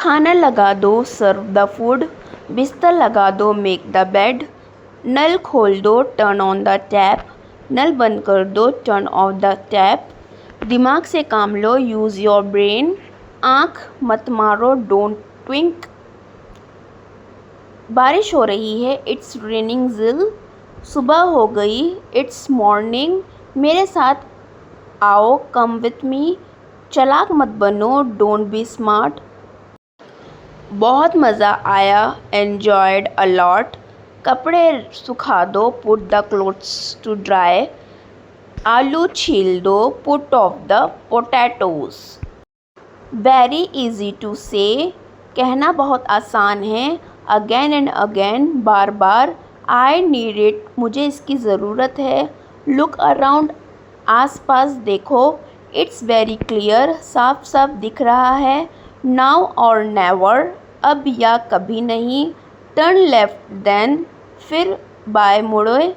खाना लगा दो, सर्व द फूड। बिस्तर लगा दो, मेक द बेड। नल खोल दो, टर्न ऑन द टैप। नल बंद कर दो, टर्न ऑफ द टैप। दिमाग से काम लो, यूज़ योर ब्रेन। आँख मत मारो, डोंट ट्विंक। बारिश हो रही है, इट्स रेनिंग जिल। सुबह हो गई, इट्स मॉर्निंग। मेरे साथ आओ, कम विथ मी। चालाक मत बनो, डोंट बी स्मार्ट। बहुत मज़ा आया, एन्जॉयड अ लॉट। कपड़े सुखा दो, put the clothes to dry. आलू छील दो, put off the potatoes. Very easy to say, कहना बहुत आसान है। अगेन एंड अगेन, बार बार। आई नीड इट, मुझे इसकी ज़रूरत है। लुक अराउंड, आस पास देखो। इट्स वेरी क्लियर, साफ साफ दिख रहा है। नाउ और नेवर, अब या कभी नहीं। टर्न लेफ्ट देन, फिर बाएं मुड़े।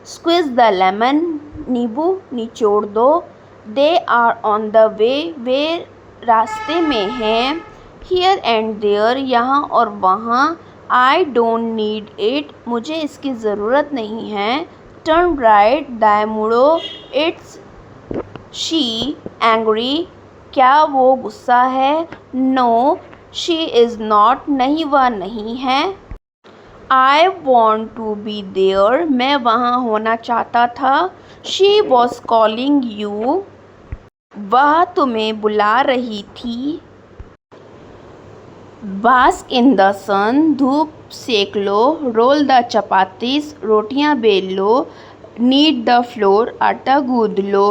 स्क्विज द लेमन, नींबू निचोड़ दो। They are on the way रास्ते में हैं। हियर एंड देयर, यहाँ और वहाँ। आई डोंट नीड इट, मुझे इसकी ज़रूरत नहीं है। टर्न राइट, दाएं मुड़ो। इट्स शी एंग्री, क्या वो गुस्सा है? नो शी इज़ नॉट, नहीं वह नहीं है। I want to be there, मैं वहाँ होना चाहता था। शी वॉज कॉलिंग यू, वह तुम्हें बुला रही थी। बास्क इन द सन, धूप सेक लो। रोल द चपातीस, रोटियां बेल लो। नीड द फ्लोर, आटा गूंद लो।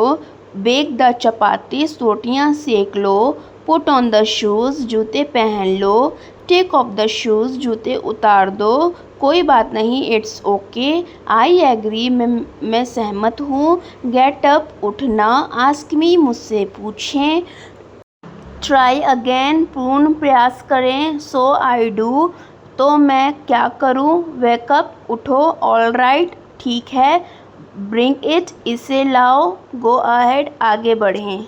बेक द चपातीस, रोटियां सेक लो। पुट ऑन द शूज़, जूते पहन लो। टेक ऑफ द शूज़, जूते उतार दो। कोई बात नहीं, इट्स ओके। आई एग्री, मैं सहमत हूँ। गेट अप, उठना। आस्क मी, मुझसे पूछें। ट्राई अगेन, पूर्ण प्रयास करें। सो आई डू, तो मैं क्या करूं? वेकअप, उठो। ऑल राइट, ठीक है। ब्रिंग इट, इसे लाओ। गो अहेड, आगे बढ़ें।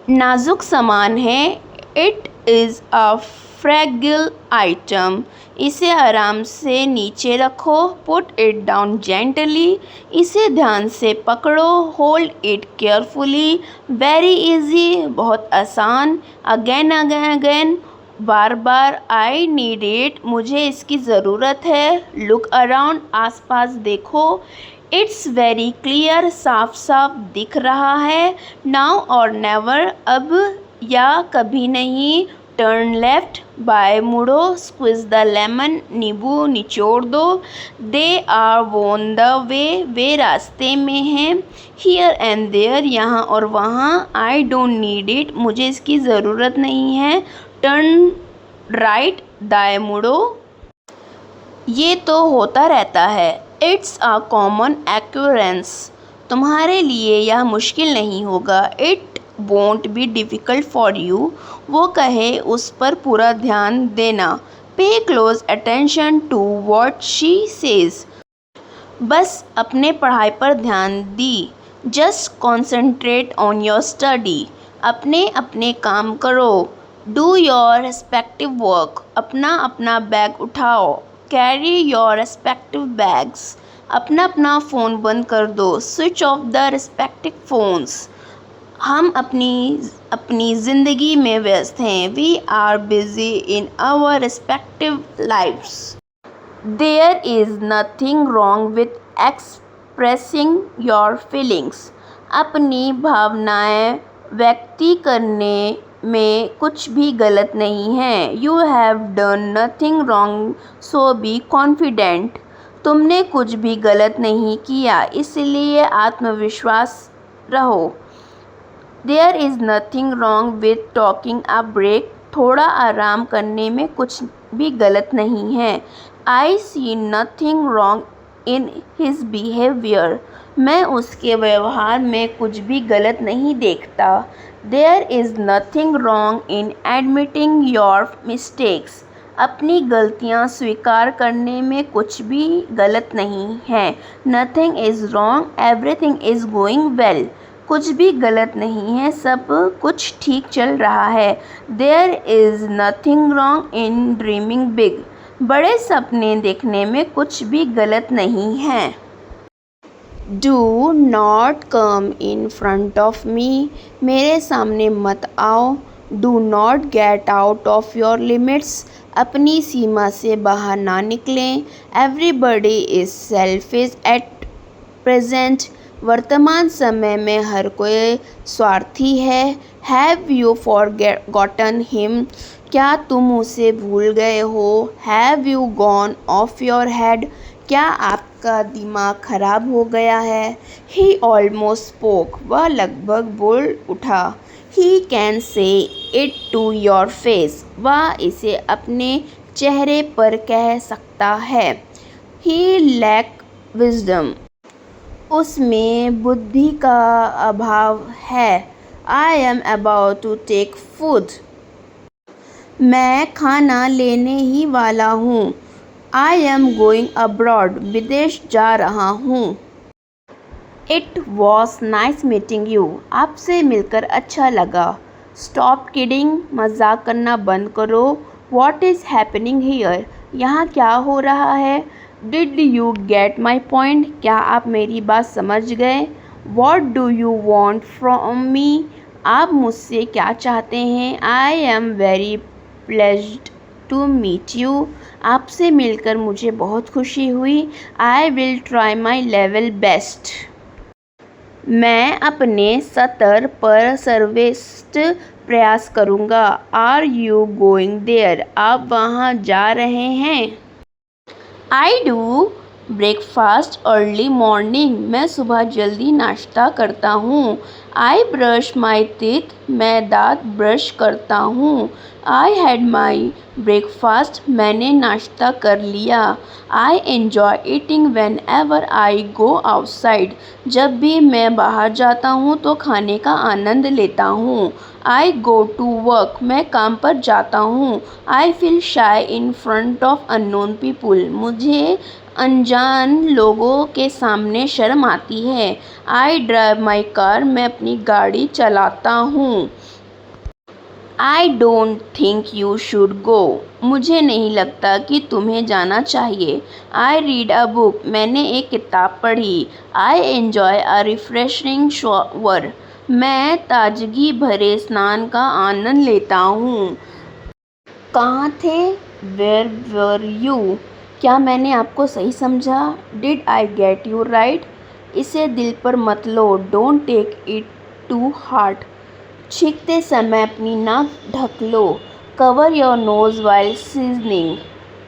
नाजुक सामान है। इट इज़ अ फ्रैगिल आइटम, इसे आराम से नीचे रखो। पुट इट डाउन जेंटली, इसे ध्यान से पकड़ो। Hold it carefully, very easy, बहुत आसान। अगेन अगेन अगेन, बार बार। आई नीड इट, मुझे इसकी ज़रूरत है। लुक अराउंड, आसपास देखो। इट्स वेरी क्लियर, साफ साफ दिख रहा है। नाउ और नेवर, अब या कभी नहीं। टर्न लेफ्ट, बाएं मुड़ो। स्क्विज द लेमन, नींबू निचोड़ दो। They are on the way रास्ते में हैं। हियर एंड देयर, यहाँ और वहाँ। आई डोंट नीड इट, मुझे इसकी ज़रूरत नहीं है। टर्न राइट, दाएं मुड़ो। ये तो होता रहता है। इट्स अ कॉमन एक्यूरेंस, तुम्हारे लिए यह मुश्किल नहीं होगा। It won't be difficult for you, वो कहे, उस पर पूरा ध्यान देना। Pay close attention to what she says, बस अपने पढ़ाई पर ध्यान दी। Just concentrate on your study, अपने अपने काम करो। डू योर रेस्पेक्टिव वर्क, अपना अपना बैग उठाओ। कैरी योर रेस्पेक्टिव बैग्स, अपना अपना फ़ोन बंद कर दो। Switch off the respective phones, हम अपनी ज़िंदगी में व्यस्त हैं। We are busy in our respective lifes. There is nothing wrong with expressing your feelings, अपनी भावनाएं व्यक्त करने में कुछ भी गलत नहीं है। You have done nothing wrong, so be confident, तुमने कुछ भी गलत नहीं किया, इसलिए आत्मविश्वास रहो। There is nothing wrong with talking a break, थोड़ा आराम करने में कुछ भी गलत नहीं है। I see nothing wrong in his behaviour, मैं उसके व्यवहार में कुछ भी गलत नहीं देखता। There is nothing wrong in admitting your mistakes, अपनी गलतियां स्वीकार करने में कुछ भी गलत नहीं है। Nothing is wrong, everything is going well, कुछ भी गलत नहीं है, सब कुछ ठीक चल रहा है। There is nothing wrong in dreaming big. बड़े सपने देखने में कुछ भी गलत नहीं है। Do not come in front of me. मेरे सामने मत आओ। Do not get out of your limits. अपनी सीमा से बाहर ना निकलें। Everybody is selfish at present. वर्तमान समय में हर कोई स्वार्थी है। Have you forgotten him. क्या तुम उसे भूल गए हो। Have you gone of your head. क्या आपका दिमाग खराब हो गया है। He almost spoke. वह लगभग बोल उठा। He can say it to your face. वह इसे अपने चेहरे पर कह सकता है। He lack wisdom. उसमें बुद्धि का अभाव है। I am about to take food. मैं खाना लेने ही वाला हूँ। I am going abroad. विदेश जा रहा हूँ। It was nice meeting you. आपसे मिलकर अच्छा लगा। Stop kidding. मजाक करना बंद करो। What is happening here. यहाँ क्या हो रहा है। Did you get my point. क्या आप मेरी बात समझ गए। What do you want from me. आप मुझसे क्या चाहते हैं। I am very pleased to meet you. आपसे मिलकर मुझे बहुत खुशी हुई। I will try my level best. मैं अपने स्तर पर सर्वश्रेष्ठ प्रयास करूँगा। Are you going there. आप वहाँ जा रहे हैं। I do breakfast early morning. मैं सुबह जल्दी नाश्ता करता हूँ। I brush my teeth. मैं दांत ब्रश करता हूँ। I had my breakfast. मैंने नाश्ता कर लिया। I enjoy eating when ever I go outside. जब भी मैं बाहर जाता हूँ तो खाने का आनंद लेता हूँ। आई गो टू वर्क। मैं काम पर जाता हूँ। I feel shy in front of unknown people. मुझे अनजान लोगों के सामने शर्म आती है। I drive my car. मैं अपनी गाड़ी चलाता हूँ। I don't think you should go. मुझे नहीं लगता कि तुम्हें जाना चाहिए। I read a book. मैंने एक किताब पढ़ी। I enjoy a refreshing shower. मैं ताजगी भरे स्नान का आनंद लेता हूँ। कहाँ थे। Where were you. क्या मैंने आपको सही समझा। Did I get you right. इसे दिल पर मत लो। Don't take it to heart. छींकते समय अपनी नाक ढक लो। Cover your nose while seasoning.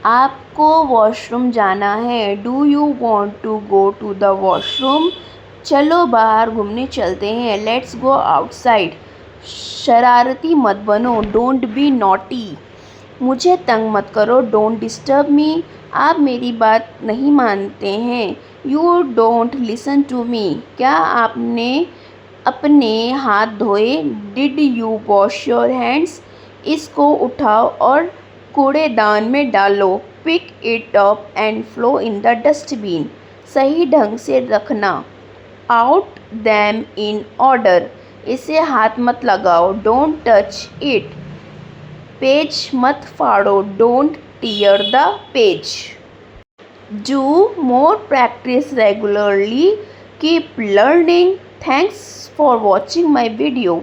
आपको वॉशरूम जाना है। Do you want to go to the washroom. चलो बाहर घूमने चलते हैं। Let's go outside. शरारती मत बनो। Don't be naughty. मुझे तंग मत करो। Don't disturb me. आप मेरी बात नहीं मानते हैं। You don't listen to me. क्या आपने अपने हाथ धोए। Did you wash your hands. इसको उठाओ और कूड़ेदान में डालो। Pick it up and flow in the dustbin. सही ढंग से रखना। Out them in order. इसे हाथ मत लगाओ। Don't touch it. पेज मत फाड़ो। Don't tear the page. Do more practice regularly. Keep learning. Thanks for watching my video.